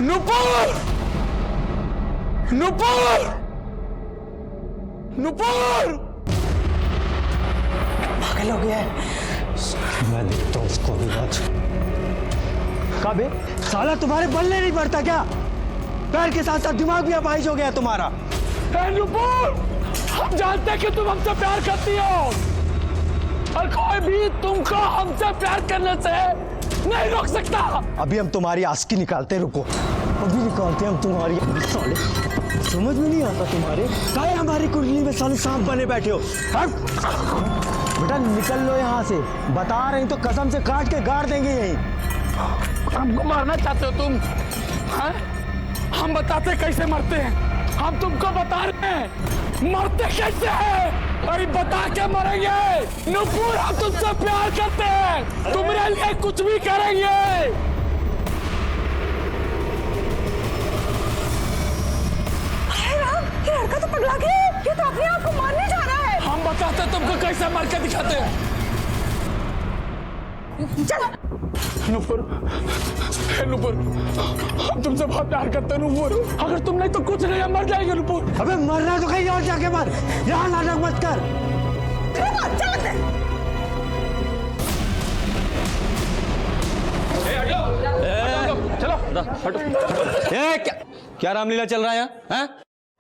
नुपुर! नुपुर! नुपुर! पागल हो गया है। मैं देखता हूँ उसको भी आज। कबे साला तुम्हारे बल्ले नहीं पड़ता क्या? पैर के साथ साथ दिमाग भी अपाहिज हो गया तुम्हारा। नुपुर! हम जानते हैं कि तुम हमसे प्यार करती हो और कोई भी तुमको हमसे प्यार करने से नहीं रोक सकता। अभी हम तुम्हारी आस्की निकालते, रुको अभी निकालते हम तुम्हारी। साले समझ में नहीं आता तुम्हारे, काहे हमारी कुंडली में साले सांप बने बैठे हो। बेटा निकल लो यहाँ से, बता रही तो कसम से काट के गाड़ देंगे यहीं। हमको मारना चाहते हो तुम? हाँ? हम बताते कैसे मरते हैं, हम तुमको बता रहे हैं मरते कैसे हैं। अरे बता के मरेंगे। नुपुर हम तुमसे प्यार करते हैं, तुम्हारे लिए कुछ भी करेंगे। ये लड़का तो पगला गया है, ये तो अपने आप को मारने जा रहा है। हम बताते हैं तुमको कैसे मार के दिखाते हैं। चल नुपुर, नुपुर हम तुमसे बहुत प्यार करते हैं नुपुर। अगर तुम नहीं तो कुछ नहीं, हम मर जाएंगे नुपुर। अबे मरना तो कहीं और जाके मर, यहाँ नाटक मत कर। चलो हटो। क्या रामलीला चल रहा है यहाँ? हैं?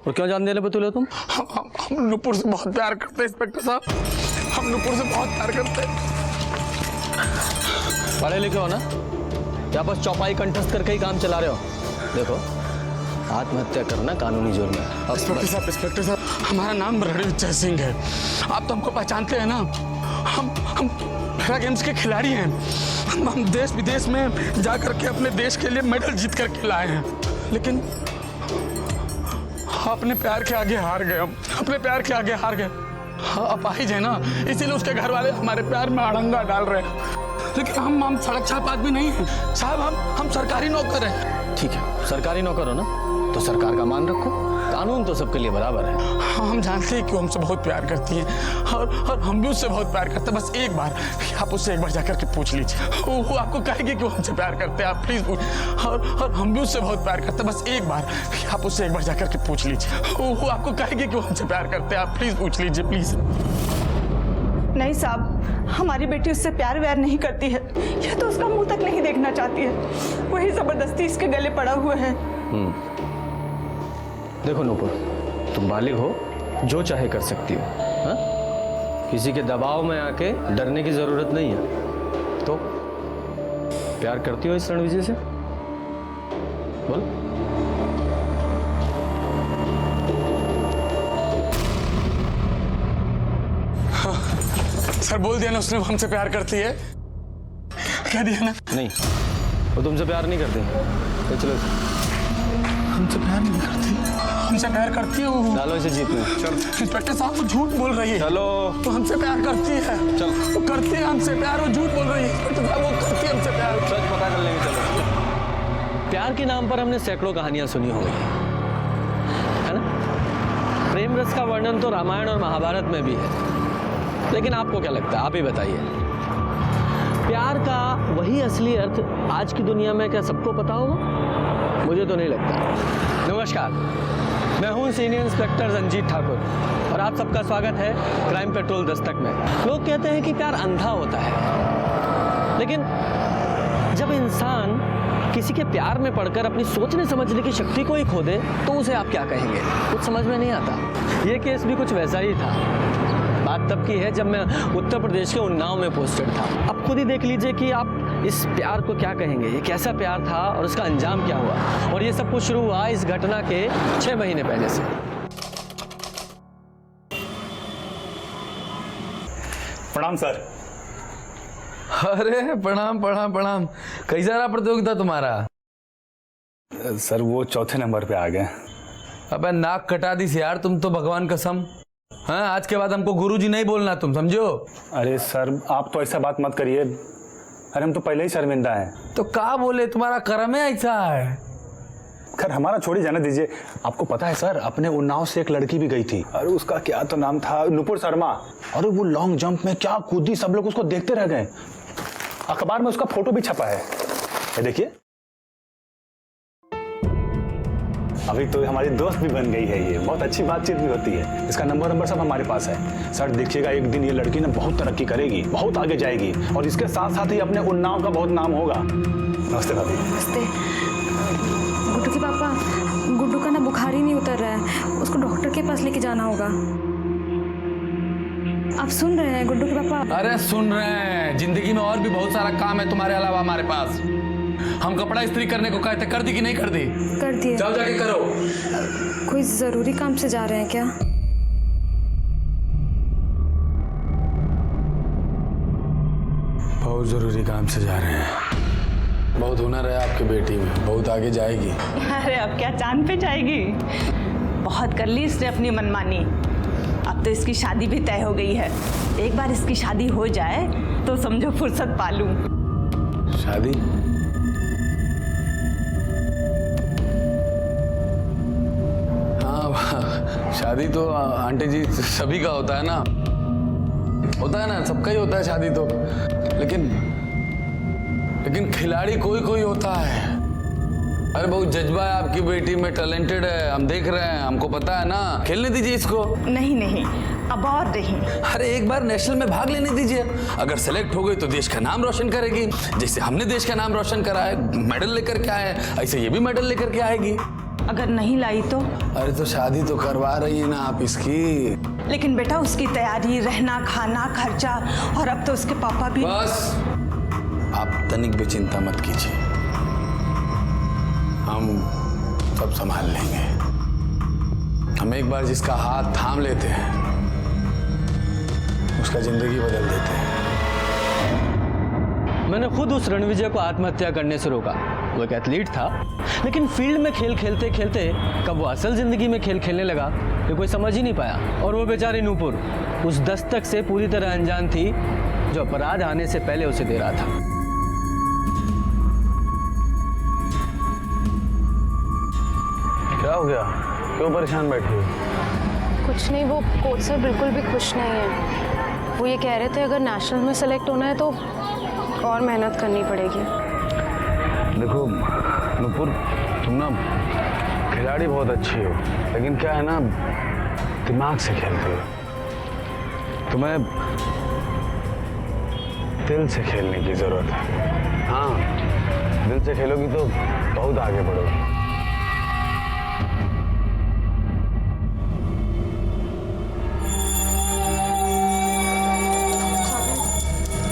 और क्यों जान देने बतूले तुम? हम नुपुर से बहुत प्यार करते हैं इंस्पेक्टर साहब, हम नुपुर से बहुत प्यार करते हैं। पढ़े लिखे हो ना, क्या बस चौपाई कंठस्थ करके ही काम चला रहे हो? देखो आत्महत्या करना कानूनी जुर्म है। इंस्पेक्टर साहब हमारा नाम रणजीत सिंह है, आप तो हमको पहचानते हैं ना। हम पैरा गेम्स के खिलाड़ी हैं, हम देश विदेश में जा करके अपने देश के लिए मेडल जीत करके लाए हैं, लेकिन अपने प्यार के आगे हार गए। हम अपने प्यार के आगे हार गए। अपाहिज है ना, इसीलिए उसके घर वाले हमारे प्यार में अड़ंगा डाल रहे हैं। लेकिन हम सड़क छाप आदमी नहीं हैं साहब, हम सरकारी नौकर हैं। ठीक है, सरकारी नौकर हो ना तो सरकार का मान रखो, कानून तो सबके लिए बराबर है। हम जानते हैं कि वो हमसे बहुत प्यार करती है और हम भी उससे बहुत प्यार करते हैं। बस एक बार आप उससे एक बार जाकर के पूछ लीजिए, वो आपको कहेगी कि वो हमसे प्यार करते हैं। आप प्लीज और हम भी उससे बहुत प्यार करते हैं। बस एक बार आप उससे एक बार जाकर के पूछ लीजिए, वो आपको कहेगी कि वो हमसे प्यार करते हैं। आप प्लीज पूछ लीजिए प्लीज। नहीं साहब, हमारी बेटी उससे प्यार व्यार नहीं करती है, यह तो उसका मुंह तक नहीं देखना चाहती है, वही जबरदस्ती इसके गले पड़ा हुआ है। देखो नूपुर, तुम बालिग हो, जो चाहे कर सकती हो। हाँ? किसी के दबाव में आके डरने की जरूरत नहीं है। तो प्यार करती हो इस रणविजय से? बोल। सर बोल दिया ना उसने, वो हमसे प्यार करती है, कह दिया ना। नहीं, वो तुमसे प्यार नहीं करती। तो चलो, हमसे प्यार नहीं करती, हमसे प्यार करती है वो। डालो इसे जीप में। चलो इंस्पेक्टर साहब वो झूठ बोल रही है। चलो, वो हमसे प्यार करती है। चल। वो करती है हमसे प्यार, वो झूठ बोल रही है। इंस्पेक्टर साहब वो करती है हमसे प्यार। सच पता कर लेंगे। चलो। प्यार के नाम पर हमने सैकड़ों कहानियां सुनी होंगी, है ना? प्रेम रस का वर्णन तो रामायण और महाभारत में भी है, लेकिन आपको क्या लगता है? आप ही बताइए, प्यार का वही असली अर्थ आज की दुनिया में क्या सबको पता होगा? मुझे तो नहीं लगता। नमस्कार, मैं हूं सीनियर इंस्पेक्टर रंजीत ठाकुर और आप सबका स्वागत है क्राइम पेट्रोल दस्तक में। लोग कहते हैं कि प्यार अंधा होता है, लेकिन जब इंसान किसी के प्यार में पड़कर अपनी सोचने समझने की शक्ति को ही खो दे तो उसे आप क्या कहेंगे? कुछ समझ में नहीं आता। ये केस भी कुछ वैसा ही था। बात तब की है जब मैं उत्तर प्रदेश के उन्नाव में पोस्टेड था। अब खुद ही देख लीजिए कि आप इस प्यार को क्या कहेंगे, ये कैसा प्यार था और उसका अंजाम क्या हुआ। और ये सब कुछ शुरू हुआ इस घटना के 6 महीने पहले से। प्रणाम सर। अरे प्रणाम प्रणाम प्रणाम। कैसा रहा प्रतियोगिता तुम्हारा? सर वो चौथे नंबर पे आ गए। अबे नाक कटा दी यार तुम तो, भगवान कसम। हाँ, आज के बाद हमको गुरुजी नहीं बोलना, तुम समझो। अरे सर आप तो ऐसा बात मत करिए, अरे हम तो पहले ही शर्मिंदा हैं। तो क्या बोले, तुम्हारा कर्म है ऐसा है। खैर हमारा छोड़ी जाने दीजिए। आपको पता है सर, अपने उन्नाव से एक लड़की भी गई थी, अरे उसका क्या तो नाम था, नुपुर शर्मा। अरे वो लॉन्ग जंप में क्या कूदी, सब लोग उसको देखते रह गए। अखबार में उसका फोटो भी छपा है, ये देखिए। अभी तो हमारी दोस्त भी बन गई है, ये बहुत अच्छी बातचीत भी होती है। इसका नंबर सब हमारे पास है। सर देखिएगा एक दिन ये लड़की ना बहुत तरक्की करेगी, बहुत आगे जाएगी और इसके साथ साथ ही अपने उन्नाव का बहुत नाम होगा। नमस्ते भाभी। नमस्ते। गुड्डू के पापा, गुड्डू का ना बुखार ही नहीं उतर रहा है, उसको डॉक्टर के पास लेके जाना होगा। आप सुन रहे हैं गुड्डू के पापा? अरे सुन रहे हैं, जिंदगी में और भी बहुत सारा काम है तुम्हारे अलावा हमारे पास। हम कपड़ा इस्त्री करने को कहते, कर दी कि नहीं कर दी? कर दिए। जाओ जाके करो। कोई जरूरी काम से जा रहे हैं क्या? बहुत जरूरी काम से जा रहे हैं। बहुत हुनर है आपकी बेटी में, बहुत आगे जाएगी। अरे अब क्या चांद पे जाएगी? बहुत कर ली इसने अपनी मनमानी। अब तो इसकी शादी भी तय हो गई है। एक बार इसकी शादी हो जाए तो समझो फुर्सत पालूं। शादी? हाँ, शादी तो आंटी जी सभी का होता है ना, सबका ही होता है शादी तो। लेकिन खिलाड़ी कोई कोई होता है। अरे बहुत जज्बा है आपकी बेटी में, टैलेंटेड है, हम देख रहे हैं, हमको पता है ना। खेलने दीजिए इसको। नहीं, अब और नहीं। अरे एक बार नेशनल में भाग लेने दीजिए, अगर सेलेक्ट हो गई तो देश का नाम रोशन करेगी। जैसे हमने देश का नाम रोशन करा है, मेडल लेकर के आए, ऐसे ये भी मेडल लेकर के आएगी। अगर नहीं लाई तो? अरे तो शादी तो करवा रही है ना आप इसकी। लेकिन बेटा उसकी तैयारी, रहना खाना, खर्चा, और अब तो उसके पापा भी। बस आप तनिक भी चिंता मत कीजिए, हम सब संभाल लेंगे। हम एक बार जिसका हाथ थाम लेते हैं उसका जिंदगी बदल देते हैं। मैंने खुद उस रणविजय को आत्महत्या करने से रोका। वो एक एथलीट था, लेकिन फील्ड में खेल खेलते खेलते कब वो असल जिंदगी में खेल खेलने लगा ये कोई समझ ही नहीं पाया। और वो बेचारी नूपुर उस दस्तक से पूरी तरह अनजान थी जो अपराध आने से पहले उसे दे रहा था। क्या हो गया, क्यों परेशान बैठी हो? कुछ नहीं, वो कोच सर बिल्कुल भी खुश नहीं है। वो ये कह रहे थे अगर नेशनल में सेलेक्ट होना है तो और मेहनत करनी पड़ेगी। देखो नुपुर, तुम ना खिलाड़ी बहुत अच्छी हो, लेकिन क्या है ना, दिमाग से खेलते हो। तुम्हें दिल से खेलने की जरूरत है। हाँ, दिल से खेलोगी तो बहुत आगे बढ़ोगी।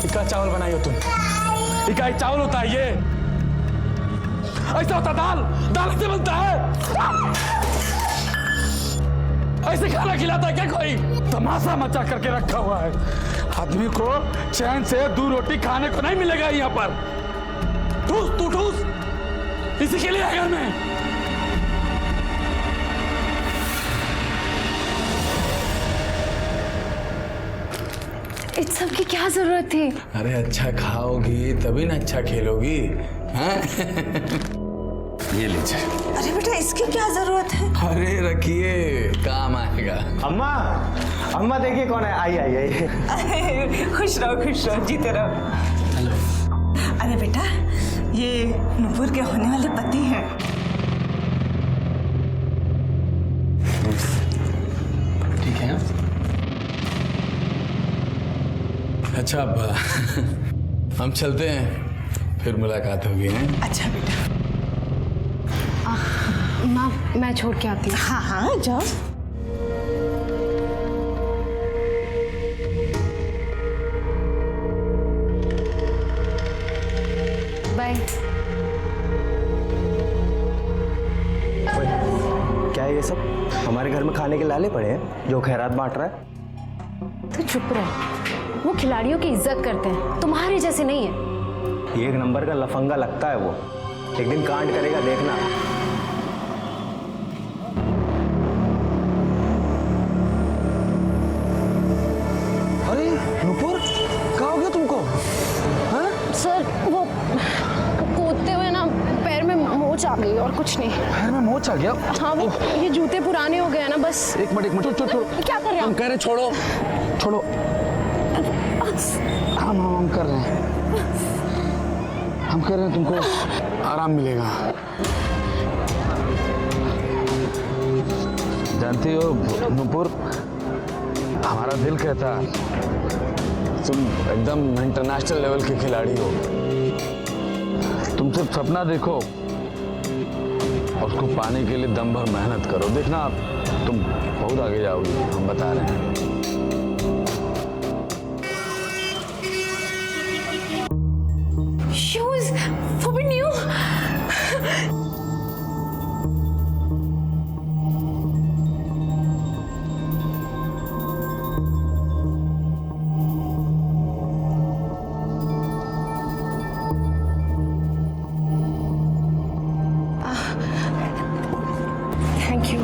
इका चावल बनाई हो तुम? इका चावल होता है ये? ऐसा होता दाल? दाल से बनता है? ऐसे खाना खिलाता है क्या कोई? तमाशा मचा करके रखा हुआ है। आदमी को चैन से 2 रोटी खाने को नहीं मिलेगा यहाँ पर। ठूस तू ठूस, इसी के लिए है घर में। इस सब की क्या जरूरत थी? अरे अच्छा खाओगी तभी ना अच्छा खेलोगी। हाँ? ये लीजिए। अरे बेटा इसकी क्या जरूरत है? अरे रखिए, काम आएगा। अम्मा, अम्मा देखिए कौन है। आई। अरे खुश रहो, जीते रहो। हेलो। अरे बेटा ये नूपुर के होने वाले पति हैं। ठीक है। अच्छा अब हम चलते हैं, फिर मुलाकात होगी। हैं? अच्छा बेटा। माँ मैं छोड़ के आती हूँ। हाँ जाओ। बाय। क्या है ये सब? हमारे घर में खाने के लाले पड़े हैं जो खैरात बांट रहा है। तो चुप रहे, वो खिलाड़ियों की इज्जत करते हैं, तुम्हारे जैसे नहीं है। ये एक नंबर का लफंगा लगता है वो, एक दिन कांड करेगा देखना। अरे नुपुर, क्या हो गया तुमको? हाँ? सर वो कूदते हुए ना पैर में मोच आ गई और कुछ नहीं। पैर में मोच आ गया? हाँ वो ये जूते पुराने हो गए हैं ना, बस। एक मिनट छोड़ो। क्या कर रहे हम हैं? कह रहे छोड़ो। हम कर रहे हैं। हम कह रहे हैं तुमको आराम मिलेगा। जानती हो नूपुर, हमारा दिल कहता तुम एकदम इंटरनेशनल लेवल के खिलाड़ी हो। तुम सिर्फ सपना देखो और उसको पाने के लिए दम भर मेहनत करो, देखना तुम बहुत आगे जाओगी, हम बता रहे हैं। Shoes forbidden you. Thank you.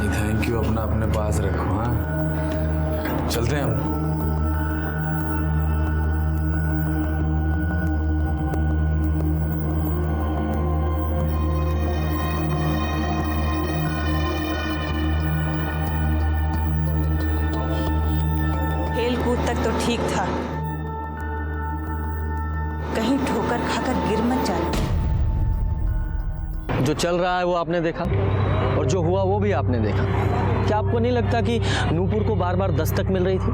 ये थैंक यू अपना अपने पास रखो। हाँ, चलते हैं हम। खेल कूद तक तो ठीक था, कहीं ठोकर खाकर गिर मत जाना। जो चल रहा है वो आपने देखा और जो हुआ वो भी आपने देखा। क्या आपको नहीं लगता कि नूपुर को बार बार दस्तक मिल रही थी?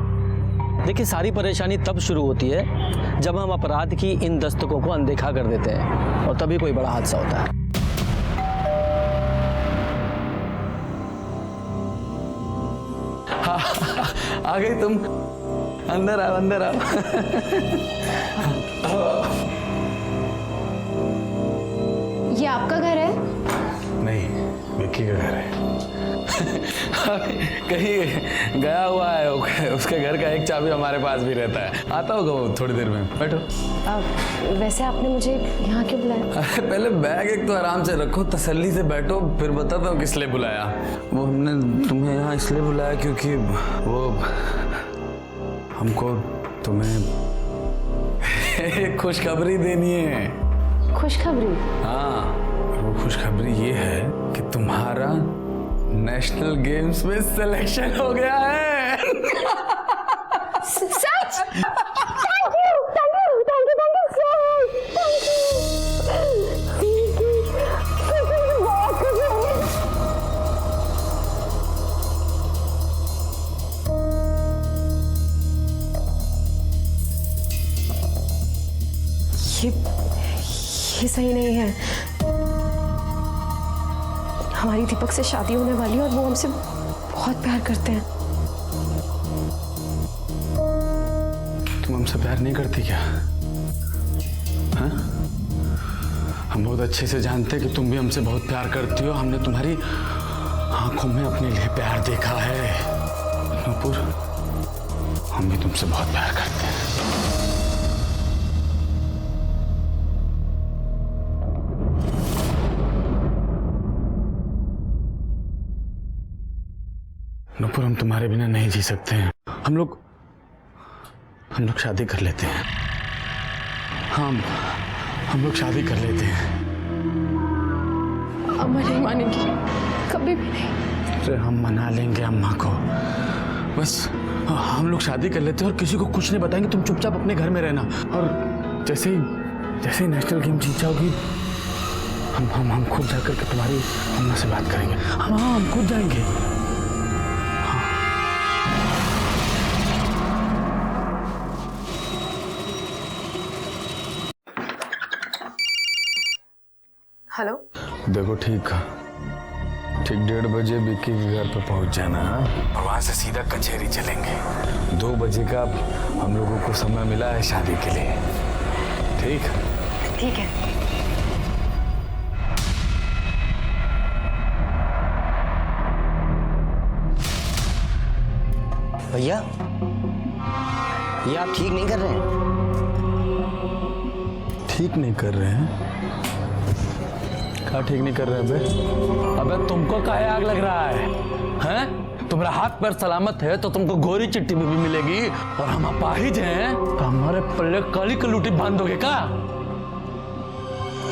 देखिए, सारी परेशानी तब शुरू होती है जब हम अपराध की इन दस्तकों को अनदेखा कर देते हैं और तभी कोई बड़ा हादसा होता है। आ गई तुम, अंदर आओ अंदर आओ। ये आपका घर है? नहीं, विक्की का घर है। कहीं गया हुआ है, उसके घर का एक चाबी हमारे पास भी रहता है। आता होगा वो थोड़ी देर में, बैठो। वैसे आपने मुझे यहाँ क्यों बुलाया? अरे पहले बैग एक तो आराम से रखो, तसल्ली से बैठो, फिर बताता हूँ किस लिए बुलाया। वो हमने तुम्हें यहाँ इसलिए बुलाया क्योंकि वो हमको तुम्हें एक खुशखबरी देनी है। खुशखबरी? हाँ, वो खुशखबरी ये है कि तुम्हारा नेशनल गेम्स में सिलेक्शन हो गया है। सच? Thank you so much. ये सही नहीं है। हमारी दीपक से शादी होने वाली है और वो हमसे बहुत प्यार करते हैं। तुम हमसे प्यार नहीं करती क्या? हाँ? हम बहुत अच्छे से जानते हैं कि तुम भी हमसे बहुत प्यार करती हो। हमने तुम्हारी आंखों में अपने लिए प्यार देखा है। नूपुर, हम भी तुमसे बहुत प्यार करते हैं। नूपुर, हम तुम्हारे बिना नहीं जी सकते हैं। हम लोग शादी कर लेते हैं। हम लोग शादी कर लेते हैं। अम्मा नहीं मानेगी, कभी भी नहीं। अरे हम मना लेंगे अम्मा को, बस हम लोग शादी कर लेते हैं और किसी को कुछ नहीं बताएंगे। तुम चुपचाप अपने घर में रहना और जैसे ही नेशनल गेम जीत जाओगी हम खुद जाकर के तुम्हारी अम्मा से बात करेंगे। हम खुद जाएंगे। हेलो? देखो, ठीक 1:30 बजे विक्की के घर पे पहुंच जाना। और वहां से सीधा कचहरी चलेंगे। 2 बजे का हम लोगों को समय मिला है शादी के लिए। ठीक? ठीक है। भैया, ये आप ठीक नहीं कर रहे हैं। ठीक नहीं कर रहे हैं? क्या ठीक नहीं कर रहे हैं? अबे तुमको काहे आग लग रहा है? हैं? तुम्हारा हाथ पैर सलामत है तो तुमको गोरी चिट्ठी भी मिलेगी। और हम अपाहिज हैं तो हमारे पल्ले काली कलूटी बांध दोगे क्या?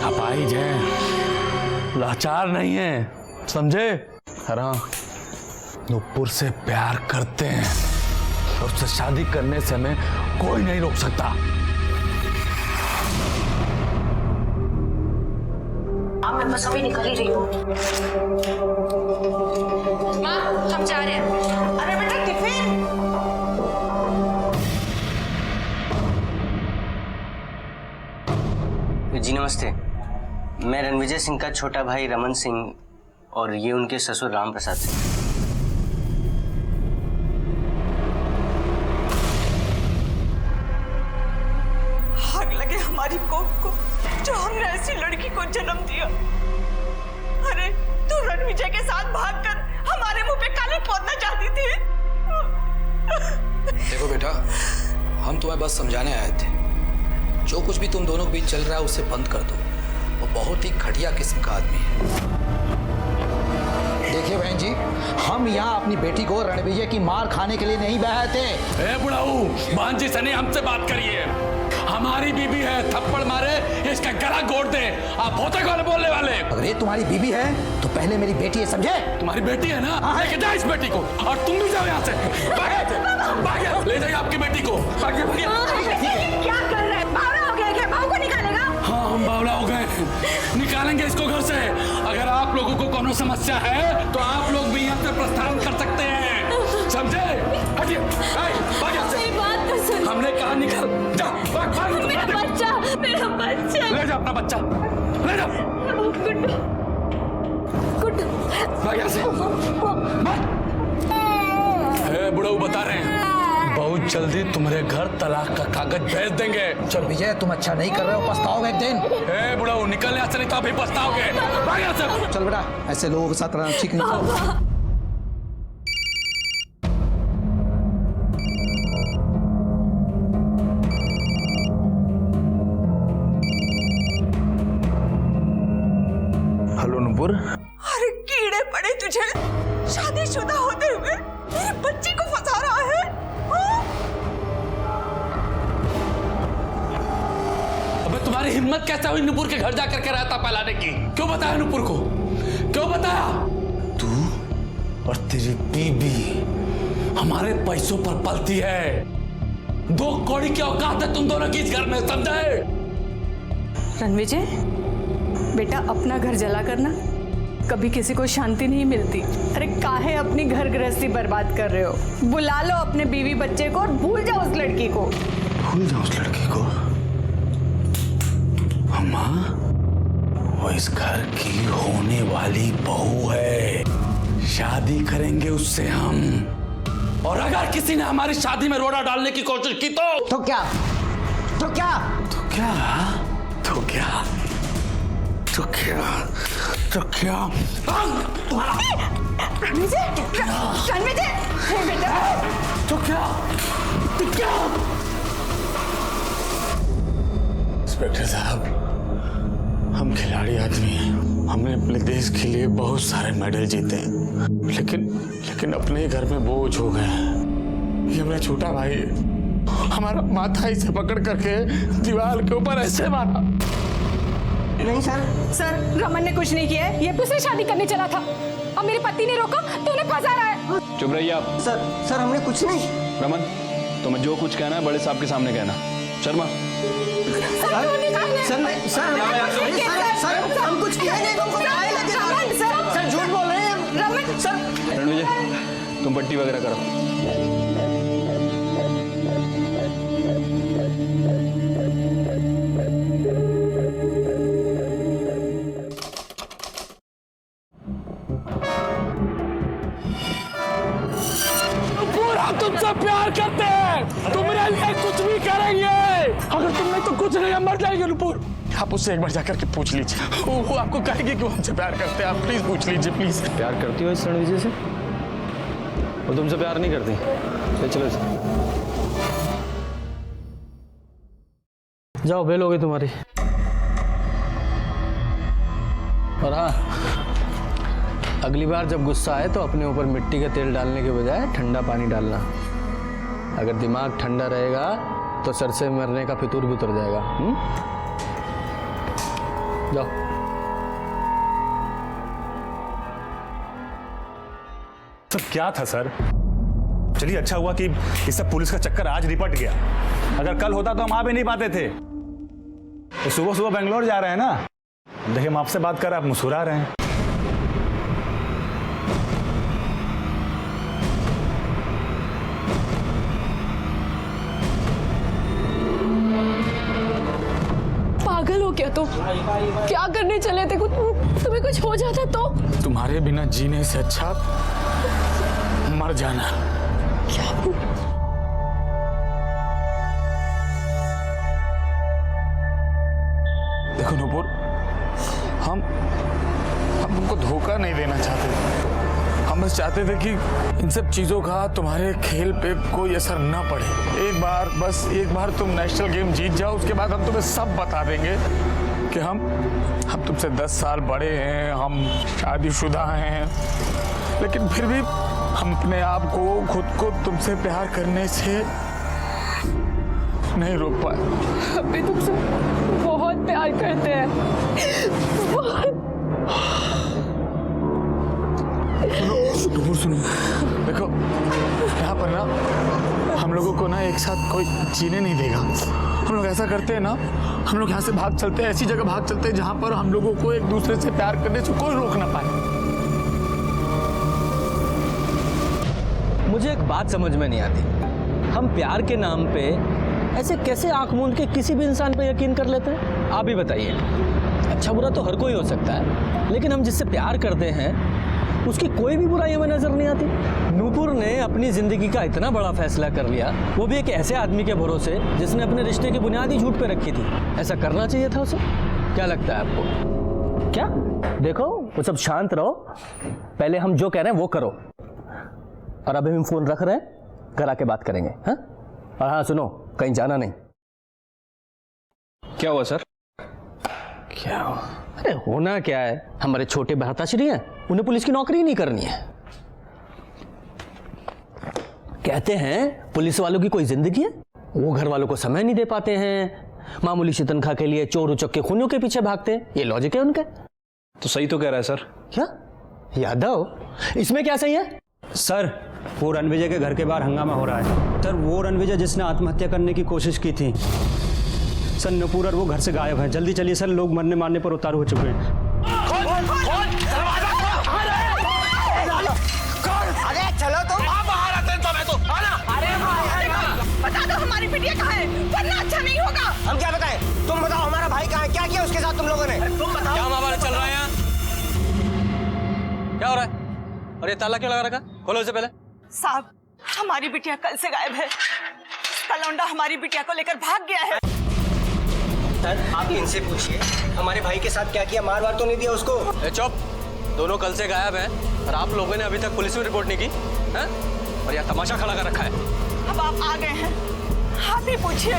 अपाहिज हैं, लाचार नहीं है, समझे? हाँ, नूपुर से प्यार करते हैं और उससे शादी करने से हमें कोई नहीं रोक सकता। मैं बस अभी निकल ही रही हूँ। माँ, हम जा रहे हैं। अरे बेटा टिफिन। जी नमस्ते, मैं रणविजय सिंह का छोटा भाई रमन सिंह और ये उनके ससुर राम प्रसाद सिंह। आग लगे हमारी कोख को जो हमने ऐसी लड़की को जन्म दिया। अरे तू रणविजय के साथ भागकर हमारे मुंह पे काली पोतना चाहती थी। देखो बेटा, हम तुम्हें बस समझाने आए थे, जो कुछ भी तुम दोनों के बीच चल रहा है उसे बंद कर दो। वो बहुत ही घटिया किस्म का आदमी है। देखिए बहन जी, हम यहाँ अपनी बेटी को रणविजय की मार खाने के लिए नहीं बहाए थे। ए बुढ़ाऊ, बहन जी से नहीं हमसे बात करिए। हमारी बीबी है, थप्पड़ मारे इसका गला घोट दे। आप होते कौन बोलने वाले? अगर ये तुम्हारी बीबी है तो पहले मेरी बेटी है, समझे? तुम्हारी बेटी है ना, लेके जाओ इस बेटी को और तुम भी जाओ यहाँ से। भागे, ले जाइए आपकी बेटी को। भागे, भागे। क्या कर रहे हैं? बावला हो गया क्या? बहू को निकालेगा? हाँ, हम बावला हो गए, निकालेंगे इसको घर से। अगर आप लोगों को कोनो समस्या है तो आप लोग भी यहाँ से प्रस्थान कर सकते हैं, समझे? हटिए, भाग यहाँ से। बात तो सुन। हमने कहा निकल, जा, भाग, भाग। मेरा बच्चा। ले जाओ अपना बच्चा, ले जाओ। गुड्डू। भाग यहाँ से। ए बुढ़ऊ, बता रहे हैं बहुत जल्दी तुम्हारे घर तलाक का कागज भेज देंगे। चल विजय, तुम अच्छा नहीं कर रहे हो, पछताओगे एक दिन। ए बुढ़ऊ, निकल यहाँ से, नहीं तो अभी पछताओगे। भाग यहाँ से। चल बेटा, ऐसे लोगों के साथ रहना ठीक नहीं। हेलो नुपुर। अरे कीड़े पड़े तुझे, शादीशुदा होते हुए मेरी बच्ची को फंसा रहा है। हाँ? अबे तुम्हारी हिम्मत कैसे हुई नुपुर के घर जाकर के रायता फैलाने की? क्यों बताया नुपुर को? क्यों बताया? तू और तेरी बीबी हमारे पैसों पर पलती है। 2 कौड़ी की औकात है तुम दोनों की इस घर में, समझे? रणविजय बेटा, अपना घर जला करना कभी किसी को शांति नहीं मिलती। अरे काहे अपनी घर गृहस्थी बर्बाद कर रहे हो? बुला लो अपने बीवी बच्चे को और भूल जाओ उस लड़की को। भूल जाओ उस लड़की को? अम्मा, वो इस घर की होने वाली बहू है, शादी करेंगे उससे हम। और अगर किसी ने हमारी शादी में रोड़ा डालने की कोशिश की तो क्या? तो क्या? तो क्या? तो क्या? तो क्या? तो क्या? रणविजय, रणविजय, हे बेटा। तो क्या? तो क्या? इंस्पेक्टर साहब, हम खिलाड़ी आदमी हैं। हमने अपने देश के लिए बहुत सारे मेडल जीते हैं, लेकिन अपने ही घर में बोझ हो गए हैं। ये मेरा छोटा भाई है, हमारा माथा इसे पकड़ करके दीवार के ऊपर ऐसे मारा। नहीं सर, रमन ने कुछ नहीं किया है। ये दूसरी शादी करने चला था और मेरे पति ने रोका तो उन्हें फंसा रहा है। चुप रहिए आप। सर हमने कुछ नहीं। रमन, तुम्हें जो कुछ कहना है बड़े साहब के सामने कहना। शर्मा, हम कुछ किया नहीं। सर झूठ बोल रहे हैं रमन। सर रणविजय, तुम पट्टी वगैरह करो। तुमसे प्यार करते हैं, तुम्हारे लिए कुछ भी करेंगे। अगर तुमने तो कुछ नहीं, मर जाएंगे नुपुर। आप उससे एक बार जाकर के पूछ लीजिए, वो आपको कहेगी कि वो हमसे प्यार करते हैं। आप प्लीज पूछ लीजिए, प्लीज। प्यार करती हो इस रणविजय से? वो तुमसे प्यार नहीं करती। चलो जाओ, बेल हो गई तुम्हारी। और हाँ, अगली बार जब गुस्सा आए तो अपने ऊपर मिट्टी का तेल डालने के बजाय ठंडा पानी डालना। अगर दिमाग ठंडा रहेगा तो सर से मरने का फितूर भी उतर जाएगा। जाओ। सब क्या था सर? चलिए, अच्छा हुआ कि इस सब पुलिस का चक्कर आज निपट गया। अगर कल होता तो हम आ भी नहीं पाते थे। तो सुबह सुबह बेंगलोर जा रहे हैं ना। देखिए हम आपसे बात कर रहे हैं, आप मुस्कुरा रहे हैं। पागल हो क्या तुम? क्या करने चले थे? तुम्हें कुछ हो जाता तो? तुम्हारे बिना जीने से अच्छा मर जाना। क्या? देखो नूपुर, हम तुमको धोखा नहीं देना चाहते थे। हम बस चाहते थे कि इन सब चीजों का तुम्हारे खेल पे कोई असर ना पड़े। एक बार तुम नेशनल गेम जीत जाओ, उसके बाद हम तुम्हें सब बता देंगे कि हम तुमसे 10 साल बड़े हैं, हम शादीशुदा हैं, लेकिन फिर भी हम अपने आप को, खुद को तुमसे प्यार करने से नहीं रोक पाए। हम भी तुमसे बहुत प्यार करते हैं, बहुत। सुनो, देखो यहाँ पर ना हम लोगों को ना एक साथ कोई जीने नहीं देगा। हम लोग ऐसा करते हैं ना, हम लोग यहाँ से भाग चलते हैं, ऐसी जगह भाग चलते हैं जहाँ पर हम लोगों को एक दूसरे से प्यार करने से कोई रोक ना पाए। मुझे एक बात समझ में नहीं आती, हम प्यार के नाम पे ऐसे कैसे आंख मूंद के किसी भी इंसान पे यकीन कर लेते हैं? आप ही बताइए। अच्छा बुरा तो हर कोई हो सकता है, लेकिन हम जिससे प्यार करते हैं उसकी कोई भी बुराई हमें नजर नहीं आती। नूपुर ने अपनी जिंदगी का इतना बड़ा फैसला कर लिया, वो भी एक ऐसे आदमी के भरोसे जिसने अपने रिश्ते की बुनियादी झूठ पे रखी थी। ऐसा करना चाहिए था उसे? क्या लगता है आपको? क्या देखो, वो सब शांत रहो, पहले हम जो कह रहे हैं वो करो। और अभी हम फोन रख रहे हैं, घर आके बात करेंगे। हाँ, और हाँ सुनो, कहीं जाना नहीं। क्या हुआ सर? क्या हुआ? अरे होना क्या है, हमारे छोटे भ्राताश्री हैं, उन्हें पुलिस की नौकरी नहीं करनी है। कहते हैं पुलिस वालों की कोई जिंदगी है, वो घर वालों को समय नहीं दे पाते हैं, मामूली सी तनख्वाह के लिए चोर उचक्के खूनियों के पीछे भागते हैं। ये लॉजिक है उनका। तो सही तो कह रहा है सर। क्या यादव, इसमें क्या सही है? सर, वो रणविजय के घर के बाहर हंगामा हो रहा है। सर, वो रणविजय जिसने आत्महत्या करने की कोशिश की थी, सर नूपुर और वो घर से गायब है। जल्दी चलिए सर, लोग मरने मारने पर उतारू हो चुके हैं। अरे चलो तुम बाहर आते हैं, तो अरे बता दो हमारी बिटिया कहाँ है, वरना अच्छा नहीं होगा। हम क्या बताएं? तुम बताओ हमारा भाई कहाँ है, क्या किया उसके साथ तुम लोगों ने? तुम बताओ। क्या मामला चल रहा है यहाँ? क्या हो रहा है? अरे ताला क्यों लगा रखा? खोलो इसे पहले। साहब, हमारी बिटिया कल से गायब है। कलौंडा हमारी बिटिया को लेकर भाग गया है। सर आप इनसे पूछिए हमारे भाई के साथ क्या किया, मार वार तो नहीं दिया उसको? चुप, दोनों कल से गायब हैं और आप लोगों ने अभी तक पुलिस में रिपोर्ट नहीं की हैं? और यह तमाशा खड़ा कर रखा है। अब आप आ गए हैं, आप ही पूछिए,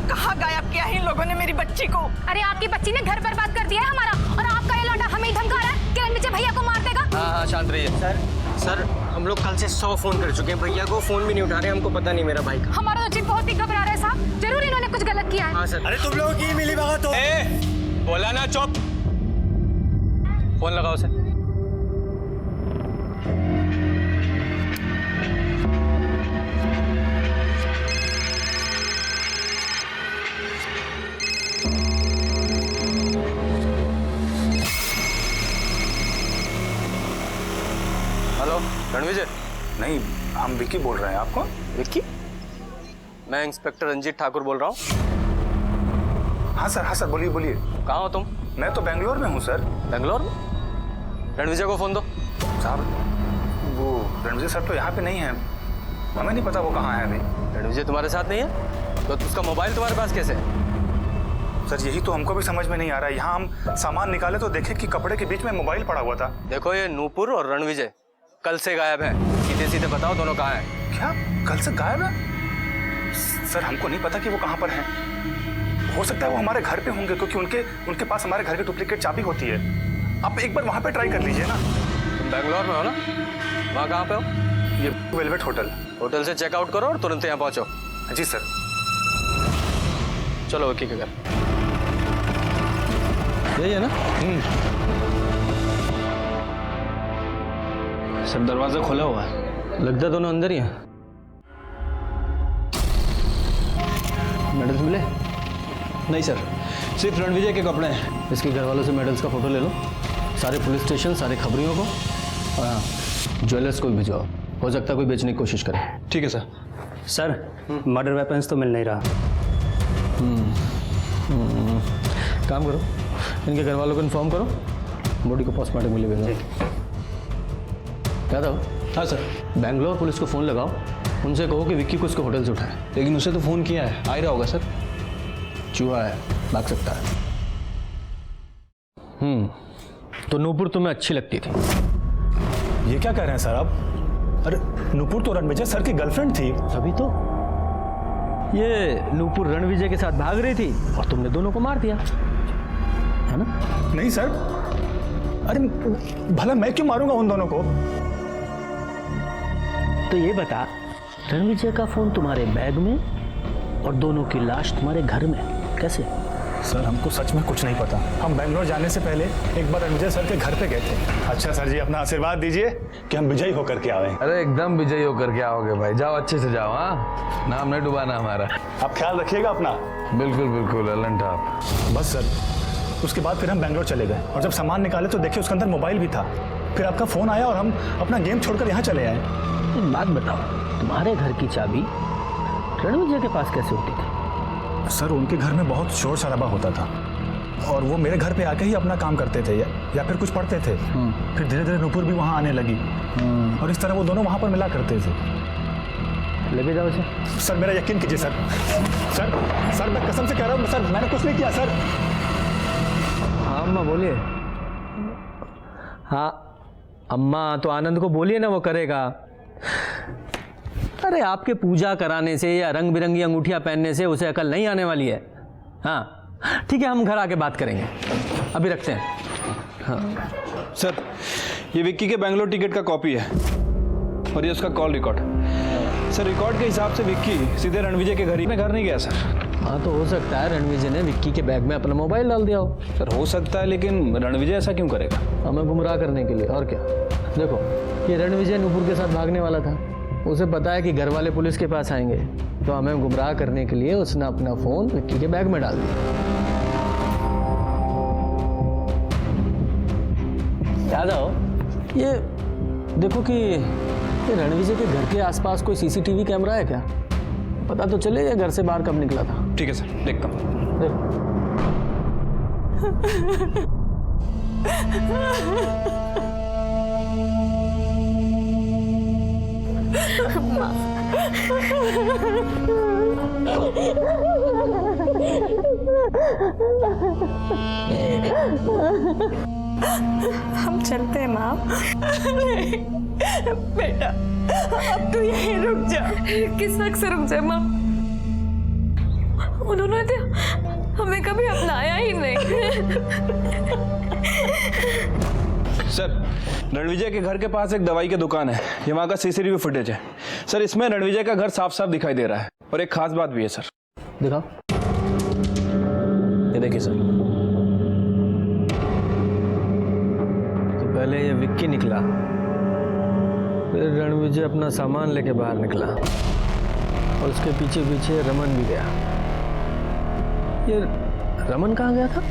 कहाँ गायब किया है इन लोगों ने मेरी बच्ची को? अरे आपकी बच्ची ने घर बर्बाद कर दिया है हमारा, और आपका ये लौंडा हमें ही धमका रहा है कि रणविजय भैया को मार देगा। हाँ, शांत रहिए। सर हम लोग कल से 100 फोन कर चुके हैं, भैया को फोन भी नहीं उठा रहे, हमको पता नहीं मेरा भाई का। हमारा तो चित बहुत ही घबरा रहा है साहब, जरूर इन्होंने कुछ गलत किया है। हाँ सर। अरे तुम लोगों की मिली भगत हो। बोला ना चुप, फोन लगाओ उसे। हेलो रणविजय। नहीं, हम विक्की बोल रहे हैं। आपको? विक्की? मैं इंस्पेक्टर रंजीत ठाकुर बोल रहा हूँ। हाँ सर, बोलिए बोलिए। कहाँ हो तुम? मैं तो बेंगलोर में हूँ सर। बेंगलोर में? रणविजय को फोन दो। साहब, वो रणविजय सर तो यहाँ पे नहीं है, हमें नहीं पता वो कहाँ है अभी। रणविजय तुम्हारे साथ नहीं है तो उसका मोबाइल तुम्हारे पास कैसे है? सर यही तो हमको भी समझ में नहीं आ रहा है। यहाँ हम सामान निकाले तो देखे कि कपड़े के बीच में मोबाइल पड़ा हुआ था। देखो, ये नूपुर और रणविजय कल से गायब है। सीधे सीधे बताओ दोनों कहाँ हैं? क्या कल से गायब है? सर हमको नहीं पता कि वो कहाँ पर हैं। हो सकता है वो हमारे घर पे होंगे, क्योंकि उनके पास हमारे घर की डुप्लीकेट चाबी होती है। आप एक बार वहाँ पे ट्राई कर लीजिए ना। तुम बेंगलोर में हो ना? वहाँ कहाँ पे हो? ये वेलवेट होटल। होटल से चेकआउट करो और तुरंत यहाँ पहुँचो। जी सर। चलो विक्की के घर। यही है ना? सब दरवाजा खोला हुआ है। लगता है दोनों अंदर ही हैं। मेडल्स मिले? नहीं सर, सिर्फ रणविजय के कपड़े हैं। इसके घर वालों से मेडल्स का फोटो ले लो, सारे पुलिस स्टेशन, सारे खबरियों को, और हाँ ज्वेलर्स को भी भिजवाओ, हो सकता है कोई बेचने की कोशिश करे। ठीक है सर। सर मर्डर वेपन्स तो मिल नहीं रहा। काम करो, इनके घर वालों को इन्फॉर्म करो, बॉडी को पोस्टमार्टम के लिए भेजो। यादव। हाँ सर। बैंगलोर पुलिस को फ़ोन लगाओ, उनसे कहो कि विक्की को उसके होटल से उठाए। लेकिन उसे तो फ़ोन किया है, आ ही रहा होगा सर। चूहा है, भाग सकता है। तो नूपुर तुम्हें अच्छी लगती थी? ये क्या कह रहे हैं सर आप? अरे नूपुर तो रणविजय सर की गर्लफ्रेंड थी। तभी तो ये नूपुर रणविजय के साथ भाग रही थी और तुमने दोनों को मार दिया, है ना? नहीं सर, अरे भला मैं क्यों मारूंगा उन दोनों को? तो ये बता, रणविजय का फोन तुम्हारे बैग में और दोनों की लाश तुम्हारे घर में, कैसे? सर हमको सच में कुछ नहीं पता। हम बैंगलोर जाने से पहले एक बार रणविजय सर के घर पे गए थे। अच्छा सर जी, अपना आशीर्वाद दीजिए कि हम विजयी होकर के आवे। अरे एकदम विजयी होकर के आओगे भाई, जाओ अच्छे से जाओ। हाँ, नाम नहीं डुबाना हमारा। आप ख्याल रखिएगा अपना। बिल्कुल बिल्कुल अलन टाप। बस सर, उसके बाद फिर हम बैंगलोर चले गए और जब सामान निकाले तो देखिए उसके अंदर मोबाइल भी था। फिर आपका फ़ोन आया और हम अपना गेम छोड़कर यहाँ चले आए। एक बात बताओ, तुम्हारे घर की चाबी रणविजय के पास कैसे होती थी? सर उनके घर में बहुत शोर शराबा होता था और वो मेरे घर पे आके ही अपना काम करते थे या फिर कुछ पढ़ते थे। फिर धीरे धीरे नूपुर भी वहाँ आने लगी और इस तरह वो दोनों वहाँ पर मिला करते थे। लगे जाओ उसे। सर मेरा यकीन कीजिए सर। सर सर मैं कसम से कह रहा हूँ सर, मैंने कुछ नहीं किया सर। हाँ अम्मा बोलिए। हाँ अम्मा तो आनंद को बोलिए ना, वो करेगा। अरे आपके पूजा कराने से या रंग बिरंगी अंगूठियां पहनने से उसे अकल नहीं आने वाली है। हाँ ठीक है, हम घर आके बात करेंगे, अभी रखते हैं। हाँ सर, ये विक्की के बैंगलोर टिकट का कॉपी है और ये उसका कॉल रिकॉर्ड। सर रिकॉर्ड के हिसाब से विक्की सीधे रणविजय के घर ही में घर नहीं गया सर। हाँ तो हो सकता है रणविजय ने विक्की के बैग में अपना मोबाइल डाल दिया हो। सर हो सकता है, लेकिन रणविजय ऐसा क्यों करेगा? हमें गुमराह करने के लिए, और क्या। देखो ये रणविजय नूपुर के साथ भागने वाला था, उसे पता है कि घर वाले पुलिस के पास आएंगे, तो हमें गुमराह करने के लिए उसने अपना फ़ोन विक्की के बैग में डाल दिया। यादव, ये देखो कि ये रणविजय के घर के आसपास कोई सीसीटीवी कैमरा है क्या? पता तो चले ये घर से बाहर कब निकला था। ठीक है सर, देखता हूँ। देखो हम चलते हैं माँ। नहीं बेटा, अब तू यहीं रुक जा। किस हक से रुक जाए माँ? उन्होंने तो हमें कभी अपनाया ही नहीं। सर रणविजय के घर के पास एक दवाई की दुकान है, ये वहाँ का सीसीटीवी फुटेज है। सर इसमें रणविजय का घर साफ साफ दिखाई दे रहा है और एक खास बात भी है सर। दिखाओ, ये देखिए सर। तो पहले ये विक्की निकला, फिर रणविजय अपना सामान लेके बाहर निकला और उसके पीछे पीछे रमन भी गया। ये रमन कहाँ गया था?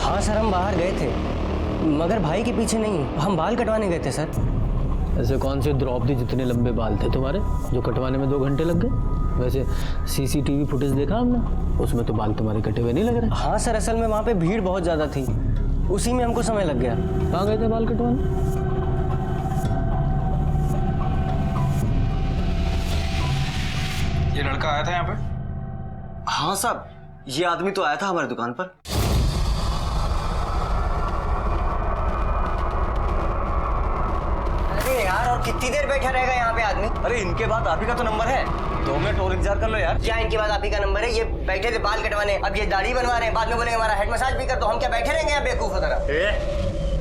हाँ सर, हम बाहर गए थे मगर भाई के पीछे नहीं, हम बाल कटवाने गए थे सर। ऐसे कौन से द्रौपदी जितने लंबे बाल थे तुम्हारे जो कटवाने में 2 घंटे लग गए? वैसे सीसीटीवी फुटेज देखा हमने, उसमें तो बाल तुम्हारे कटे हुए नहीं लग रहे। हाँ सर, असल में वहाँ पे भीड़ बहुत ज़्यादा थी, उसी में हमको समय लग गया। कहाँ गए थे बाल कटवाने? ये लड़का आया था यहाँ पे? हाँ साहब, ये आदमी तो आया था हमारी दुकान पर। अरे यार, और कितनी देर बैठा रहेगा यहाँ पे आदमी? अरे इनके बाद आप ही का तो नंबर है, 2 मिनट और इंतजार कर लो यार। क्या इनके बाद आप ही का नंबर है? ये बैठे थे बाल कटवाने, अब ये दाढ़ी बनवा रहे हैं, बाद में बोलेंगे हमारा हेड मसाज भी कर दो। हम क्या बैठे रहेंगे यहाँ बेवकूफ तरह?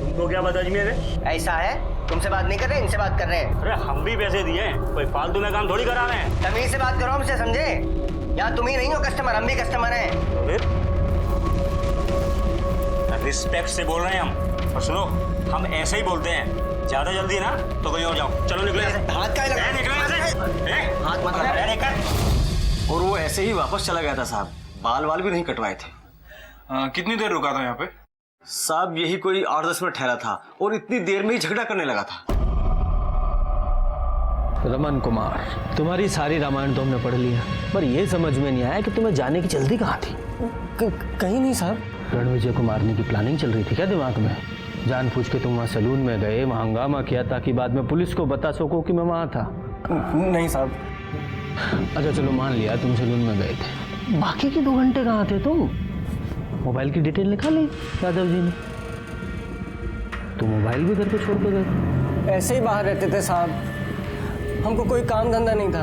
तुमको क्या पता मेरे? ऐसा है, तुमसे बात नहीं कर रहे, इनसे बात कर रहे हैं। अरे हम भी पैसे दिए, कोई फालतू में काम थोड़ी करा रहे हैं। तमीज से बात करो हमसे, समझे? यार तुम ही नहीं हो कस्टमर, हम भी कस्टमर हैं। रिस्पेक्ट से बोल रहे हैं हम, और सुनो हम ऐसे ही बोलते हैं। ज्यादा जल्दी है ना तो कहीं और जाओ। चलो निकले। हाथ का निकले, हाथ मत लगा। और वो ऐसे ही वापस चला गया था साहब। बाल वाल भी नहीं कटवाए थे। कितनी देर रुका था यहाँ पे? साहब यही कोई 8-10 मिनट ठहरा था और इतनी देर में ही झगड़ा करने लगा था। रमन कुमार, तुम्हारी सारी रामायण तो हमने पढ़ लिया, पर यह समझ में नहीं आया कि तुम्हें जाने की जल्दी कहाँ थी। कहीं नहीं साहब। रणविजय को मारने की प्लानिंग चल रही थी क्या दिमाग में? जानबूझ के तुम वहाँ सैलून में गए, वहाँ हंगामा किया ताकि बाद में पुलिस को बता सको कि मैं वहाँ था? नहीं साहब। अच्छा चलो मान लिया तुम सैलून में गए थे, बाकी के 2 घंटे कहाँ थे तुम? मोबाइल की डिटेल निकाली यादव जी ने, तो मोबाइल भी घर पे छोड़ के गए। ऐसे ही बाहर रहते थे साहब, हमको कोई काम धंधा नहीं था।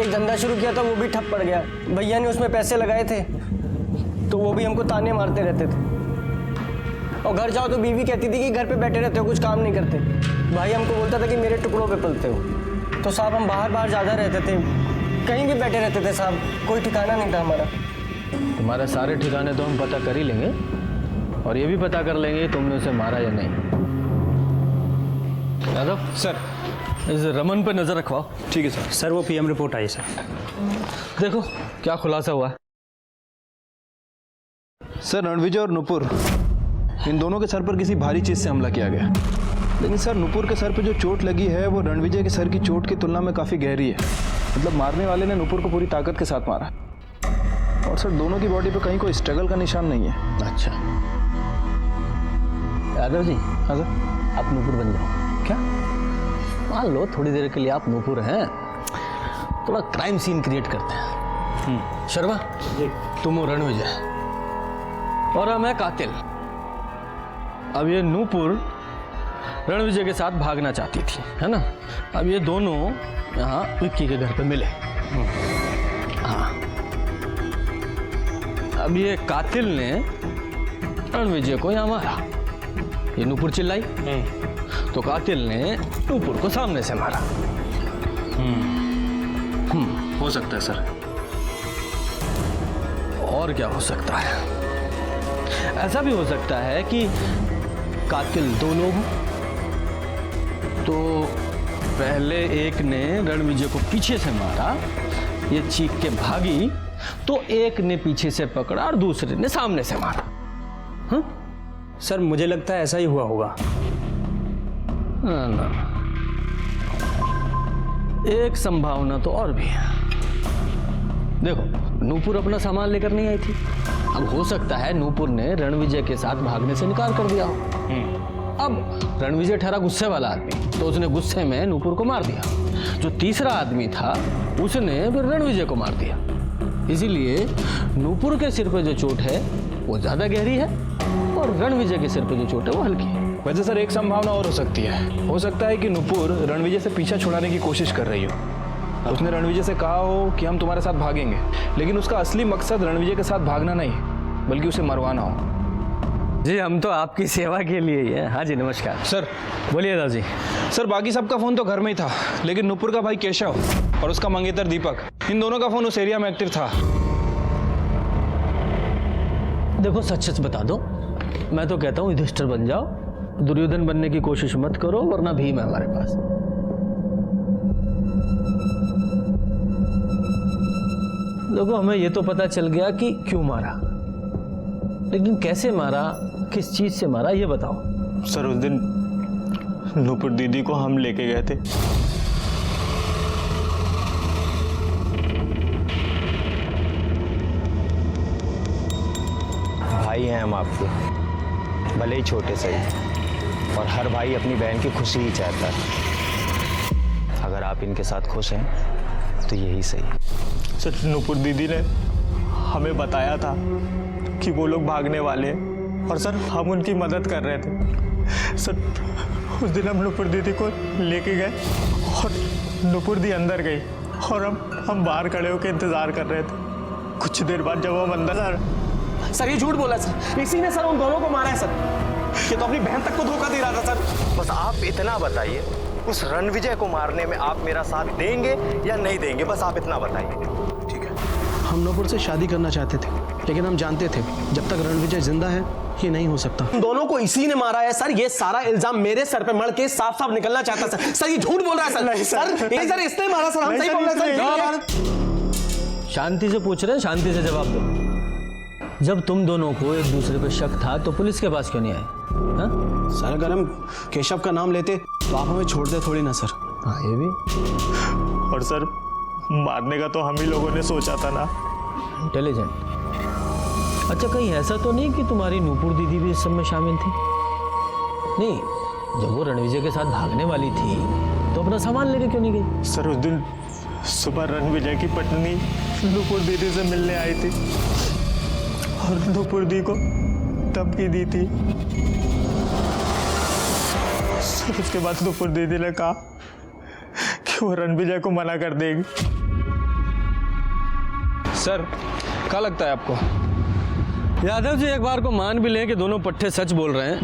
एक धंधा शुरू किया था वो भी ठप पड़ गया। भैया ने उसमें पैसे लगाए थे तो वो भी हमको ताने मारते रहते थे, और घर जाओ तो बीवी कहती थी कि घर पे बैठे रहते हो, कुछ काम नहीं करते। भाई हमको बोलता था कि मेरे टुकड़ों पे पलते हो। तो साहब हम बाहर ज़्यादा रहते थे, कहीं भी बैठे रहते थे साहब, कोई ठिकाना नहीं था हमारा। तुम्हारे सारे ठिकाने तो हम पता कर ही लेंगे, और ये भी पता कर लेंगे तुमने उसे मारा या नहीं। यादव सर, इस रमन पे नजर रखवाओ। ठीक है सर। सर वो पीएम रिपोर्ट आई सर। देखो क्या खुलासा हुआ है। सर, रणविजय और नुपुर, इन दोनों के सर पर किसी भारी चीज से हमला किया गया, लेकिन सर नुपुर के सर पे जो चोट लगी है वो रणविजय के सर की चोट की तुलना में काफी गहरी है। मतलब मारने वाले ने नुपुर को पूरी ताकत के साथ मारा, और सर दोनों की बॉडी पे कहीं कोई स्ट्रगल का निशान नहीं है। अच्छा यादव जी, हाँ सर। आप नूपुर बन जाओ। क्या? मान लो थोड़ी देर के लिए आप नूपुर हैं, थोड़ा क्राइम सीन क्रिएट करते हैं। शर्मा तुम हो रणविजय और मैं कातिल। अब ये नूपुर रणविजय के साथ भागना चाहती थी, है ना? अब ये दोनों यहाँ विक्की के घर पे मिले। हाँ, अब ये कातिल ने रणविजय को यहाँ मारा, ये नूपुर चिल्लाई, तो कातिल ने नूपुर को सामने से मारा। हो सकता है सर। और क्या हो सकता है? ऐसा भी हो सकता है कि कातिल 2 लोग हों, तो पहले एक ने रणविजय को पीछे से मारा, ये चीख के भागी, तो एक ने पीछे से पकड़ा और दूसरे ने सामने से मारा। हाँ? सर मुझे लगता है ऐसा ही हुआ होगा। ना, एक संभावना तो और भी है। देखो, नूपुर अपना सामान लेकर नहीं आई थी। अब हो सकता है नूपुर ने रणविजय के साथ भागने से इनकार कर दिया हो। अब रणविजय ठहरा गुस्से वाला आदमी, तो उसने गुस्से में नूपुर को मार दिया। जो तीसरा आदमी था उसने फिर रणविजय को मार दिया। इसीलिए नूपुर के सिर पे जो चोट है वो ज्यादा गहरी है, और रणविजय के सिर पे जो चोट है वो हल्की है। वैसे सर एक संभावना और हो सकती है। हो सकता है कि नुपुर रणविजय से पीछा छुड़ाने की कोशिश कर रही हो। उसने रणविजय से कहा हो कि हम तुम्हारे साथ भागेंगे, लेकिन उसका असली मकसद रणविजय के साथ भागना नहीं, बल्कि उसे मरवाना हो। जी हम तो आपकी सेवा के लिए ही है। हाँ जी नमस्कार सर। बोलिए दादा जी। सर बाकी सबका फोन तो घर में ही था, लेकिन नुपुर का भाई केशव और उसका मंगेतर दीपक, इन दोनों का फोन उस एरिया में एक्टिव था। देखो सच सच बता दो, मैं तो कहता हूँ युधिष्ठिर बन जाओ, दुर्योधन बनने की कोशिश मत करो, वरना भीम है हमारे पास। देखो हमें ये तो पता चल गया कि क्यों मारा, लेकिन कैसे मारा, किस चीज से मारा, ये बताओ। सर उस दिन नूपुर दीदी को हम लेके गए थे। भाई हैं हम आपके, भले ही छोटे सही, और हर भाई अपनी बहन की खुशी ही चाहता है। अगर आप इनके साथ खुश हैं तो यही सही। सर नूपुर दीदी ने हमें बताया था कि वो लोग भागने वाले हैं, और सर हम उनकी मदद कर रहे थे। सर उस दिन हम नूपुर दीदी को लेके गए, और नूपुर दी अंदर गई, और हम बाहर खड़े होकर इंतजार कर रहे थे। कुछ देर बाद जब हम अंदर सर ये झूठ बोला सर, इसी ने सर उन दोनों को मारा है सर। ये तो अपनी बहन तक को धोखा दे रहा था सर। बस आप इतना बताइए, उस रणविजय को मारने में आप मेरा साथ देंगे या नहीं देंगे, बस आप इतना बताइए। ठीक है, हम नूपुर से शादी करना चाहते थे, लेकिन हम जानते थे जब तक रणविजय जिंदा है ये नहीं हो सकता। उन दोनों को इसी ने मारा है सर। ये सारा इल्जाम मेरे सर पे मड़ के साफ साफ निकलना चाहता सर। सर ये झूठ बोल रहा है सर। नहीं सर इसने मारा सर, हम सही बोल रहे हैं सर। शांति से पूछ रहे हैं, शांति से जवाब दो। जब तुम दोनों को एक दूसरे पे शक था तो पुलिस के पास क्यों नहीं आए? हाँ? सर अगर हम केशव का नाम लेते तो आप हमें छोड़ते थोड़ी ना सर। हाँ ये भी। और सर मारने का तो हम ही लोगों ने सोचा था ना। इंटेलिजेंट। अच्छा कहीं ऐसा तो नहीं कि तुम्हारी नूपुर दीदी भी इस सब में शामिल थी? नहीं, जब वो रणविजय के साथ भागने वाली थी तो अपना सामान लेके क्यों नहीं गई? सर उस दिन सुबह रणविजय की पत्नी नूपुर दीदी से मिलने आई थी और नूपुर दी को धमकी दी थी। सर उसके बाद नूपुर दीदी ने कहा कि वो रणविजय को मना कर देगी। सर क्या लगता है आपको? यादव जी एक बार को मान भी लें कि दोनों पट्टे सच बोल रहे हैं,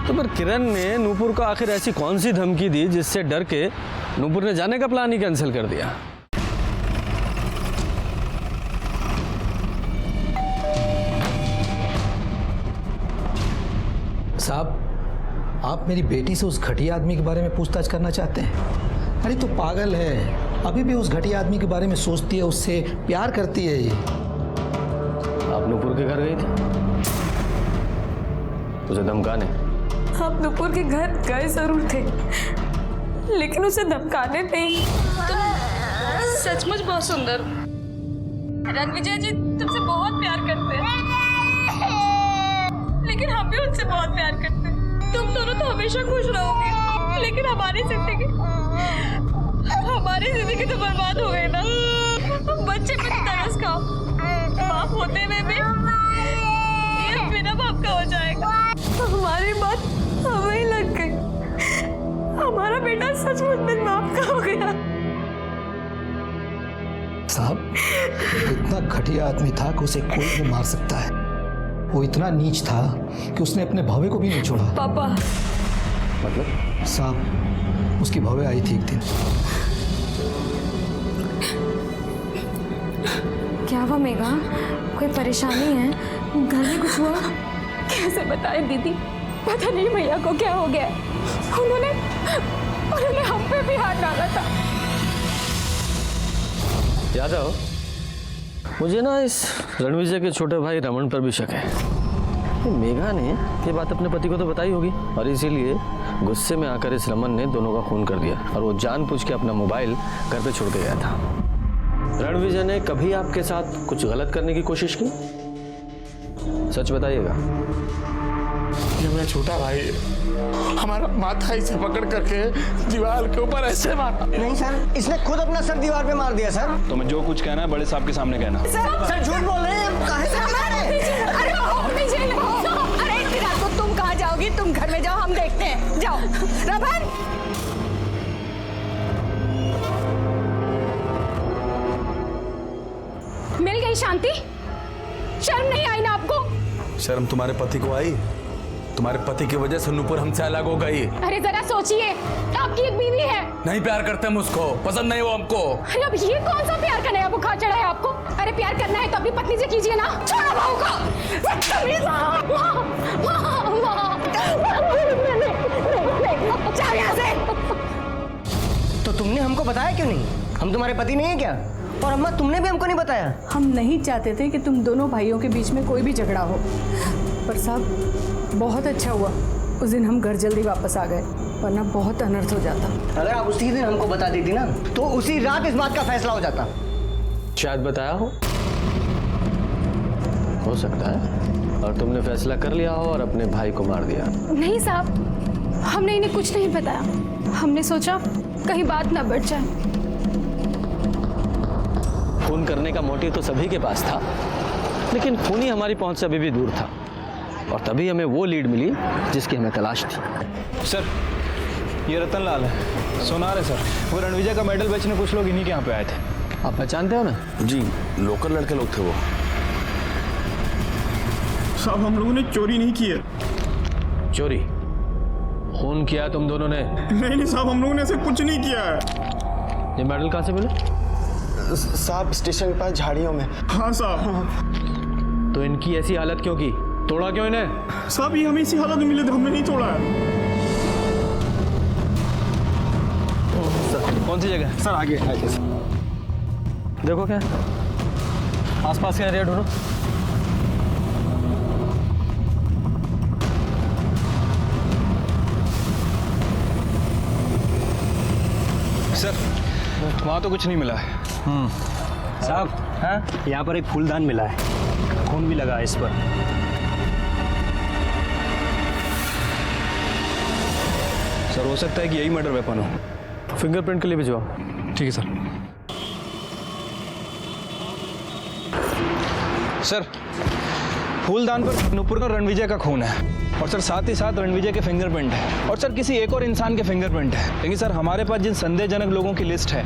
तो पर किरण ने नूपुर को आखिर ऐसी कौन सी धमकी दी जिससे डर के नूपुर ने जाने का प्लान ही कैंसिल कर दिया? साहब, आप मेरी बेटी से उस घटिया आदमी के बारे में पूछताछ करना चाहते हैं? अरे तो पागल है, अभी भी उस घटिया आदमी के बारे में सोचती है, उससे प्यार करती है। ये आप नूपुर के घर गई थी उसे धमकाने? आप नूपुर के घर गए जरूर थे, लेकिन उसे धमकाने नहीं। तुम सचमुच बहुत सुंदर हो। रणविजय जी तुमसे बहुत प्यार करते हैं, लेकिन हम भी उनसे बहुत प्यार करते हैं। तुम दोनों तो हमेशा खुश रहोगे, लेकिन हमारी जिंदगी तो बर्बाद हो गई ना। बच्चे पे तरस खाओ, बाप होते हुए भी ये बिना बाप का हो जाएगा। हमारी बात हमें ही लग गई, हमारा बेटा सचमुच बिन बाप का हो गया। साहब, इतना घटिया आदमी था कि उसे कोई भी मार सकता है। वो इतना नीच था कि उसने अपने भवे को भी नहीं छोड़ा। पापा मतलब? साहब, उसकी भवे आई थी एक दिन। क्या हुआ मेघा, कोई परेशानी है? घर में कुछ हुआ? कैसे बताए दीदी, पता नहीं भैया को क्या हो गया। उन्होंने हम पे भी हाथ डाला था। यादव, मुझे ना इस रणविजय के छोटे भाई रमन पर भी शक है। मेघा ने ये बात अपने पति को तो बताई होगी और इसीलिए गुस्से में आकर इस रमन ने दोनों का खून कर दिया और वो जानबूझ के अपना मोबाइल घर पे छोड़ के गया था। रणविजय ने कभी आपके साथ कुछ गलत करने की कोशिश की? सच बताइएगा। ये मेरा छोटा भाई हमारा माथा इसे पकड़ करके दीवार के ऊपर ऐसे मारा। नहीं सर, इसने खुद अपना सर दीवार पे मार दिया सर। तो मैं जो कुछ कहना है बड़े साहब के सामने कहना। सर झूठ बोल रहे हैं, काहे से बता रहे हैं? अरे इतनी रात को तुम कहाँ जाओगी? तुम घर में जाओ, हम देखते हैं। जाओ रमन। मिल गई शांति? शर्म नहीं आई ना आपको? शर्म तुम्हारे पति को आई? तुम्हारे पति की वजह से नूपुर हमसे अलग हो गई। अरे जरा सोचिए, आपकी एक बीवी है। नहीं प्यार करते हम उसको, पसंद नहीं वो हमको। अरे अब ये कौन सा प्यार का नया बुखार चढ़ा है आपको? अरे प्यार करना है तो अपनी पत्नी से कीजिए ना। छोड़ो बहू को। जाओ यहाँ से। तो तुमने हमको बताया क्यों नहीं? हम तुम्हारे पति नहीं है क्या? और अम्मा तुमने भी हमको नहीं बताया? हम नहीं चाहते थे कि तुम दोनों भाइयों के बीच में कोई भी झगड़ा हो, पर साहब बहुत अच्छा हुआ उस दिन हम घर जल्दी वापस आ गए, वरना बहुत अनर्थ हो जाता। अगर आप उसी दिन हमको बता देती ना तो उसी रात इस बात का फैसला हो जाता। शायद बताया हो सकता है, और तुमने फैसला कर लिया हो और अपने भाई को मार दिया। नहीं साहब, हमने इन्हें कुछ नहीं बताया। हमने सोचा कहीं बात ना बढ़ जाए। खून करने का मोटिव तो सभी के पास था, लेकिन खूनी हमारी पहुंच से अभी भी दूर था और तभी हमें वो लीड मिली जिसकी हमें तलाश थी। सर ये रतन लाल है, सोनार है सर। वो रणविजय का मेडल बेचने कुछ लोग इन्हीं के यहाँ पे आए थे। आप पहचानते हो ना? जी, लोकल लड़के लोग थे वो। साहब हम लोगों ने चोरी नहीं की है। चोरी? खून किया तुम दोनों ने? नहीं साहब, हम लोगों ने ऐसे कुछ नहीं किया है। ये मेडल कहाँ से मिले? साहब स्टेशन के पास झाड़ियों में। हाँ साहब। तो इनकी ऐसी हालत क्यों की? तोड़ा क्यों इन्हें? साहब ये हमें इसी हालत में मिले थे, हमने नहीं तोड़ा है। कौन सी जगह? सर आगे देखो क्या आसपास का एरिया ढूंढो। वहाँ तो कुछ नहीं मिला है। साहब, हाँ, यहाँ पर एक फूलदान मिला है, खून भी लगा है इस पर। सर हो सकता है कि यही मर्डर वेपन हो। फिंगरप्रिंट के लिए भिजवाओ। ठीक है सर। सर फूलदान पर नुपुर का रणविजय का खून है और सर साथ ही साथ रणविजय के फिंगरप्रिंट है और सर किसी एक और इंसान के फिंगरप्रिंट है। लेकिन सर हमारे पास जिन संदेहजनक लोगों की लिस्ट है,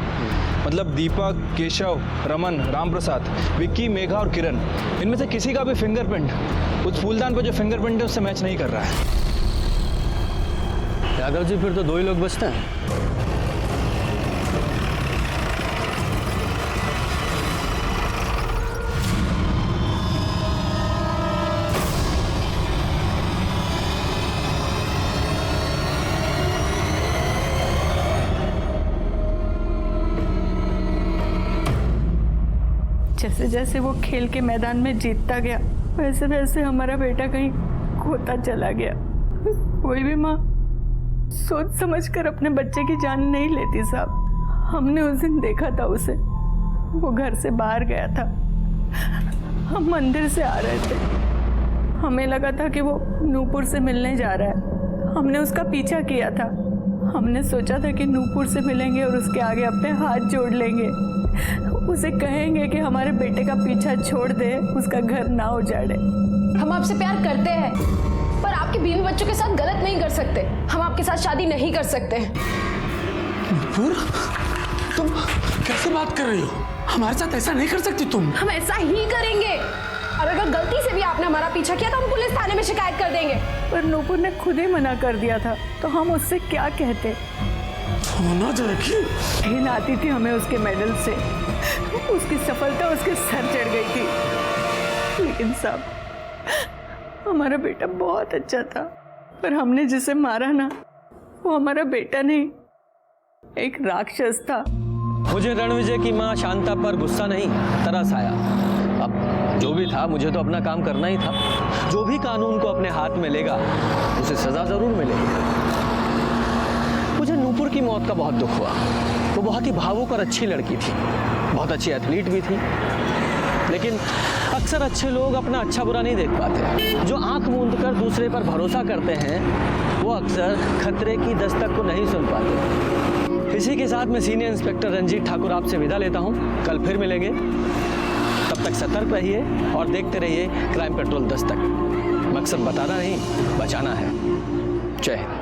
मतलब दीपक, केशव, रमन, राम प्रसाद, विक्की, मेघा और किरण, इनमें से किसी का भी फिंगरप्रिंट उस फूलदान पर जो फिंगरप्रिंट है उससे मैच नहीं कर रहा है। यादव जी फिर तो 2 ही लोग बचते हैं। जैसे जैसे वो खेल के मैदान में जीतता गया, वैसे वैसे हमारा बेटा कहीं खोता चला गया। कोई भी माँ सोच समझकर अपने बच्चे की जान नहीं लेती साहब। हमने उस दिन देखा था उसे, वो घर से बाहर गया था, हम मंदिर से आ रहे थे, हमें लगा था कि वो नूपुर से मिलने जा रहा है। हमने उसका पीछा किया था, हमने सोचा था कि नूपुर से मिलेंगे और उसके आगे अपने हाथ जोड़ लेंगे, उसे कहेंगे कि हमारे बेटे का पीछा छोड़ दे, उसका घर ना उजाड़े। हम आपसे प्यार करते हैं, पर आपके बीवी बच्चों के साथ गलत नहीं कर सकते। हम आपके साथ शादी नहीं कर सकते। नुपुर, तुम कैसे बात कर रही हो? हमारे साथ ऐसा नहीं कर सकती तुम। हम ऐसा ही करेंगे, और अगर गलती से भी आपने हमारा पीछा किया तो हम पुलिस थाने में शिकायत कर देंगे। पर नूपुर ने खुद ही मना कर दिया था, तो हम उससे क्या कहते? होना जाएगी। घिन आती थी हमें उसके मेडल से, उसकी सफलता उसके सर चढ़ गई थी। लेकिन साहब, हमारा बेटा बहुत अच्छा था, पर हमने जिसे मारा ना, वो हमारा बेटा नहीं, एक राक्षस था। मुझे रणविजय की माँ शांता पर गुस्सा नहीं, तरस आया। अब जो भी था, मुझे तो अपना काम करना ही था। जो भी कानून को अपने हाथ में लेगा उसे सजा जरूर मिलेगी। मुझे नूपुर की मौत का बहुत दुख हुआ। वो बहुत ही भावुक और अच्छी लड़की थी, बहुत अच्छी एथलीट भी थी। लेकिन अक्सर अच्छे लोग अपना अच्छा बुरा नहीं देख पाते। जो आंख मूंद कर दूसरे पर भरोसा करते हैं, वो अक्सर खतरे की दस्तक को नहीं सुन पाते। इसी के साथ मैं सीनियर इंस्पेक्टर रंजीत ठाकुर आपसे विदा लेता हूँ। कल फिर मिलेंगे, तब तक सतर्क रहिए और देखते रहिए क्राइम पेट्रोल दस्तक। मकसद बताना नहीं, बचाना है। जय हिंद।